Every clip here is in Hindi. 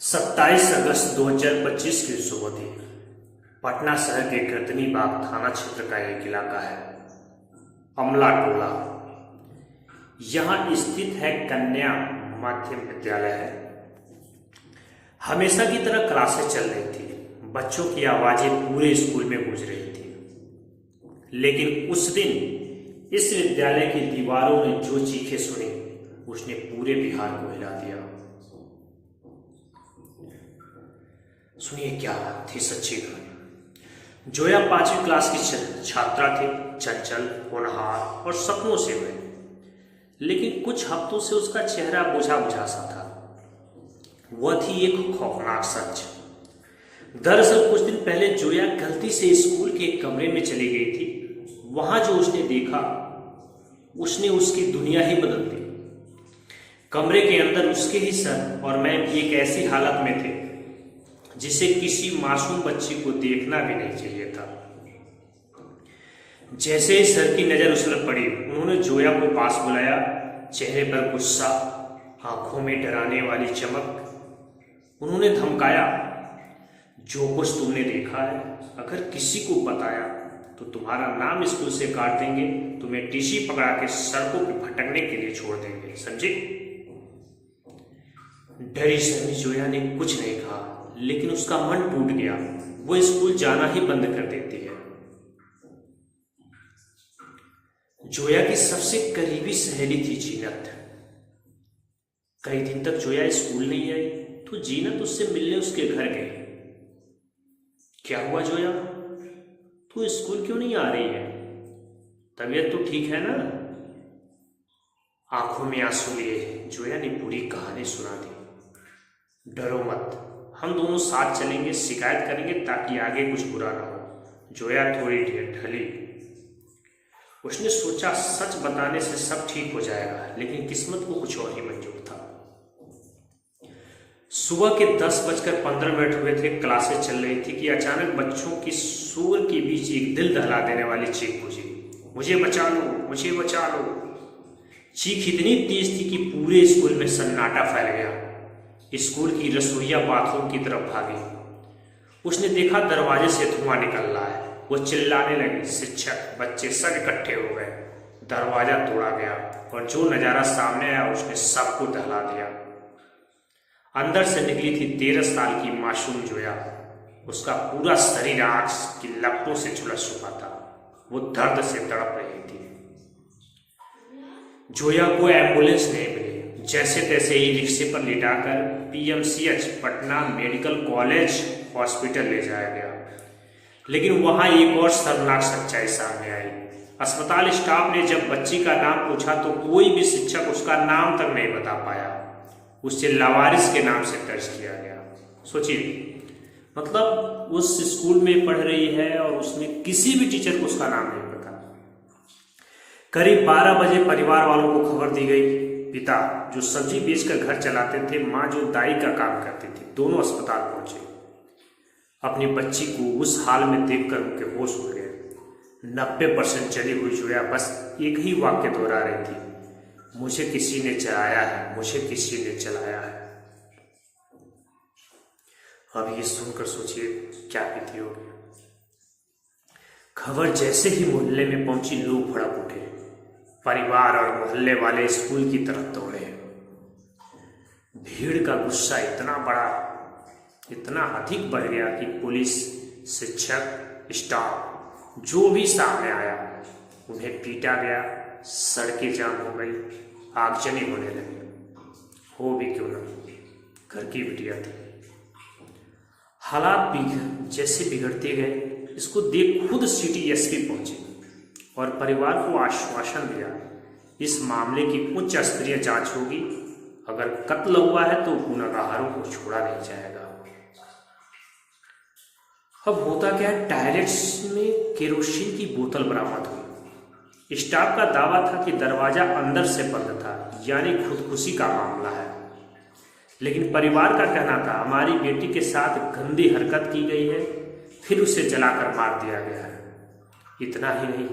27 अगस्त 2025 की सुबह थी। पटना शहर के गर्दनी बाग थाना क्षेत्र का एक इलाका है अमला टोला। यहाँ स्थित है कन्या माध्यम विद्यालय है। हमेशा की तरह क्लासेस चल रही थी, बच्चों की आवाजें पूरे स्कूल में गूंज रही थी। लेकिन उस दिन इस विद्यालय की दीवारों ने जो चीखें सुनी उसने पूरे बिहार को हिला दिया। सुनिए क्या थी सच्ची कहानी। जोया 5वीं क्लास की छात्रा थी, चंचल, होनहार और सपनों से भरी। लेकिन कुछ हफ्तों से उसका चेहरा बुझा बुझा सा था। वह थी एक खौफनाक सच। दरअसल कुछ दिन पहले जोया गलती से स्कूल के एक कमरे में चली गई थी। वहां जो उसने देखा उसने उसकी दुनिया ही बदल दी। कमरे के अंदर उसके ही सर और मैं एक ऐसी हालत में थे जिसे किसी मासूम बच्ची को देखना भी नहीं चाहिए था। जैसे ही सर की नजर उस पर पड़ी, उन्होंने जोया को पास बुलाया। चेहरे पर गुस्सा, आंखों में डराने वाली चमक। उन्होंने धमकाया, जो कुछ तुमने देखा है अगर किसी को बताया तो तुम्हारा नाम स्कूल से काट देंगे, तुम्हें टीसी पकड़ा के सड़कों पर भटकने के लिए छोड़ देंगे, समझे? डरी सहमी जोया ने कुछ नहीं कहा, लेकिन उसका मन टूट गया। वो स्कूल जाना ही बंद कर देती है। जोया की सबसे करीबी सहेली थी जीनत। कई दिन तक जोया स्कूल नहीं आई तो जीनत उससे मिलने उसके घर गई। क्या हुआ जोया, तू स्कूल क्यों नहीं आ रही है? तबीयत तो ठीक है ना? आंखों में आंसू लिए जोया ने पूरी कहानी सुना दी। डरो मत, हम दोनों साथ चलेंगे, शिकायत करेंगे ताकि आगे कुछ बुरा ना हो। जोया थोड़ी ढली। उसने सोचा सच बताने से सब ठीक हो जाएगा, लेकिन किस्मत को कुछ और ही मंजूर था। सुबह के 10:15 हुए थे। क्लासेस चल रही थी कि अचानक बच्चों की शोर के बीच एक दिल दहला देने वाली चीख गूंजी, मुझे बचा लो, मुझे बचा लो। चीख इतनी तेज थी कि पूरे स्कूल में सन्नाटा फैल गया। स्कूल की रसोइया बाथरूम की तरफ भागी। उसने देखा दरवाजे से धुआं निकल रहा है। वो चिल्लाने लगी। शिक्षक, बच्चे सब इकट्ठे हो गए। दरवाजा तोड़ा गया और जो नजारा सामने आया उसने सबको दहला दिया। अंदर से निकली थी 13 साल की मासूम जोया। उसका पूरा शरीर आग की लपटों से झुलस चुका था। वो दर्द से तड़प रही थी। जोया को एम्बुलेंस नहीं मिली। जैसे तैसे ही रिक्शे पर लिटाकर PMCH Patna medical college hospital ले जाया गया। लेकिन वहां एक और शर्मनाक सच्चाई सामने आई। अस्पताल स्टाफ ने जब बच्ची का नाम पूछा तो कोई भी शिक्षक उसका नाम तक नहीं बता पाया। उससे लावारिस के नाम से दर्ज किया गया। सोचिए, मतलब उस स्कूल में पढ़ रही है और उसमें किसी भी टीचर को उसका नाम नहीं पता। करीब 12 बजे परिवार वालों को खबर दी गई। पिता जो सब्जी बेचकर घर चलाते थे, माँ जो दाई का काम करती थी, दोनों अस्पताल पहुंचे। अपनी बच्ची को उस हाल में देखकर उनके होश उड़ गए। 90% चली हुई जोया बस एक ही वाक्य दोहरा रही थी, मुझे किसी ने चलाया है, मुझे किसी ने चलाया है। अब ये सुनकर सोचिए क्या बीती होगी। खबर जैसे ही मोहल्ले में पहुंची, लोग भड़क उठे। परिवार और मोहल्ले वाले स्कूल की तरफ दौड़े। भीड़ का गुस्सा इतना बड़ा, इतना अधिक बढ़ गया कि पुलिस, शिक्षक, स्टाफ जो भी सामने आया उन्हें पीटा गया। सड़कें जाम हो गई, आगजनी होने लगी। हो भी क्यों ना, घर की बिटिया थी। हालात जैसे बिगड़ते गए, इसको देख खुद सिटी एसपी पहुंचे और परिवार को आश्वासन दिया इस मामले की उच्च स्तरीय जांच होगी। अगर कत्ल हुआ है तो गुनहगारों को छोड़ा नहीं जाएगा। अब होता क्या है, टॉयलेट्स में केरोसिन की बोतल बरामद हुई। स्टाफ का दावा था कि दरवाजा अंदर से बंद था, यानी खुदकुशी का मामला है। लेकिन परिवार का कहना था हमारी बेटी के साथ गंदी हरकत की गई है, फिर उसे जलाकर मार दिया गया है। इतना ही नहीं,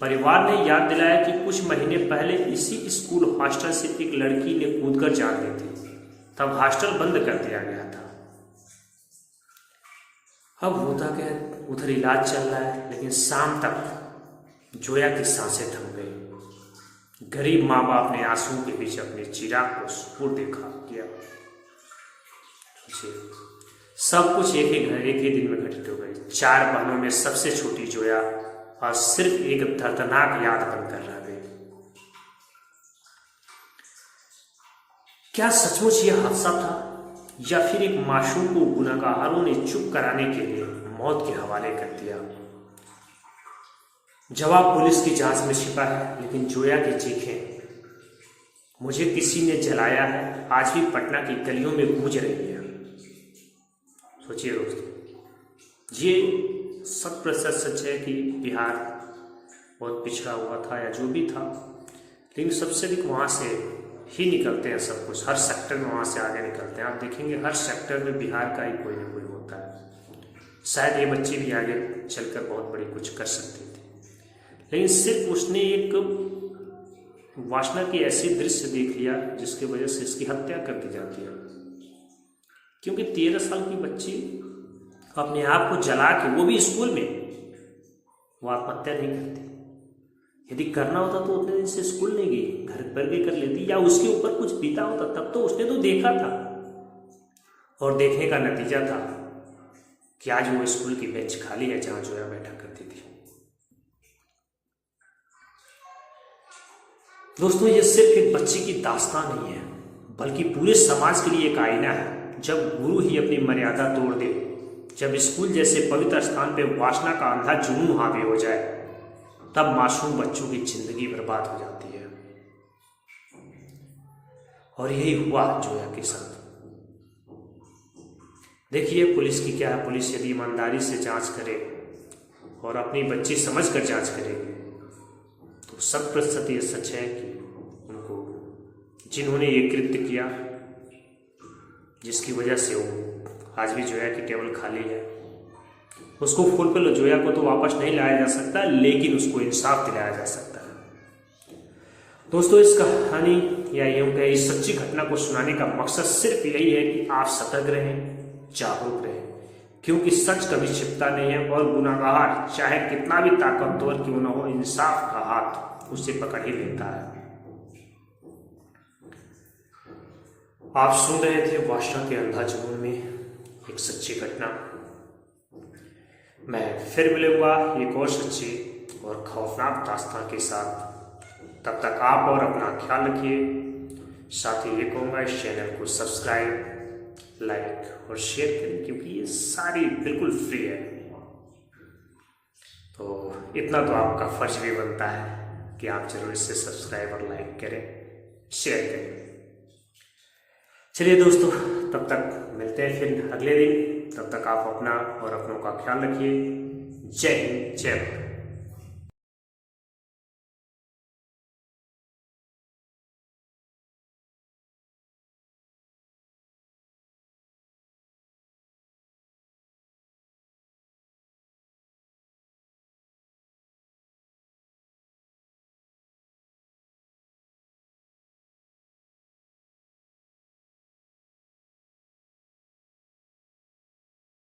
परिवार ने याद दिलाया कि कुछ महीने पहले इसी स्कूल हॉस्टल से एक लड़की ने कूदकर जान दी थी। तब हॉस्टल बंद कर दिया गया था। अब होता क्या, उधर इलाज चल रहा है, लेकिन शाम तक जोया की सांसें थम गई। गरीब माँ बाप ने आंसुओं के बीच अपने चिराग को सुपुर्द किया। सब कुछ एक ही दिन में घटित हो गई। 4 बहनों में सबसे छोटी जोया और सिर्फ एक दर्दनाक याद बनकर रह गई। क्या सचमुच यह हादसा था, या फिर एक मासूम को गुनहगारों ने चुप कराने के लिए मौत के हवाले कर दिया? जवाब पुलिस की जांच में छिपा है, लेकिन जोया की चीखें मुझे किसी ने जलाया है आज भी पटना की गलियों में गूंज रही है। सोचिए दोस्तों, ये 100% सच है कि बिहार बहुत पिछड़ा हुआ था या जो भी था, लेकिन सबसे अधिक वहाँ से ही निकलते हैं सब कुछ, हर सेक्टर में वहाँ से आगे निकलते हैं। आप देखेंगे हर सेक्टर में बिहार का ही कोई ना कोई होता है। शायद ये बच्ची भी आगे चलकर बहुत बड़ी कुछ कर सकती थी, लेकिन सिर्फ उसने एक वासना की ऐसी दृश्य देख लिया जिसकी वजह से इसकी हत्या कर दी जाती है। क्योंकि 13 साल की बच्ची अपने आप को जला के, वो भी स्कूल में, वो आत्महत्या नहीं करती। यदि करना होता तो उतने दिन से स्कूल नहीं गई, घर पर भी कर लेती, या उसके ऊपर कुछ बीता होता तब तो उसने तो देखा था, और देखने का नतीजा था कि आज वो स्कूल की बेंच खाली है जहां जोया बैठा करती थी। दोस्तों, ये सिर्फ एक बच्ची की दास्तान नहीं है, बल्कि पूरे समाज के लिए एक आईना है। जब गुरु ही अपनी मर्यादा तोड़ दे, जब स्कूल जैसे पवित्र स्थान पे वासना का अंधा जुनून हावी हो जाए, तब मासूम बच्चों की जिंदगी बर्बाद हो जाती है। और यही हुआ जोया के साथ। देखिए पुलिस की क्या है, पुलिस यदि ईमानदारी से जांच करे और अपनी बच्ची समझकर जांच करेगी तो 100% ये सच है कि उनको, जिन्होंने ये कृत्य किया, जिसकी वजह से वो आज भी जोया की टेबल खाली है, उसको फुलफिल, जोया को तो वापस नहीं लाया जा सकता, लेकिन उसको इंसाफ दिलाया जा सकता है। दोस्तों, इस कहानी या यूं कहें इस सच्ची घटना को सुनाने का मकसद सिर्फ यही है कि आप सतर्क रहें, जागरूक रहें, क्योंकि सच कभी छिपता नहीं है और गुनाहगार चाहे कितना भी ताकतवर क्यों न हो, इंसाफ का हाथ उसे पकड़ ही लेता है। आप सुन रहे थे वासना के अंधा जुनून में एक सच्ची घटना। मैं फिर मिलूंगा एक और सच्ची और खौफनाक दास्तान के साथ। तब तक आप और अपना ख्याल रखिए। साथ ही ये कहूँगा, इस चैनल को सब्सक्राइब, लाइक और शेयर करें, क्योंकि ये सारी बिल्कुल फ्री है। तो इतना तो आपका फर्ज भी बनता है कि आप जरूर इसे सब्सक्राइब और लाइक करें, शेयर करें। चलिए दोस्तों, तब तक मिलते हैं फिर अगले दिन। तब तक आप अपना और अपनों का ख्याल रखिए। जय हिंद, जय भारत।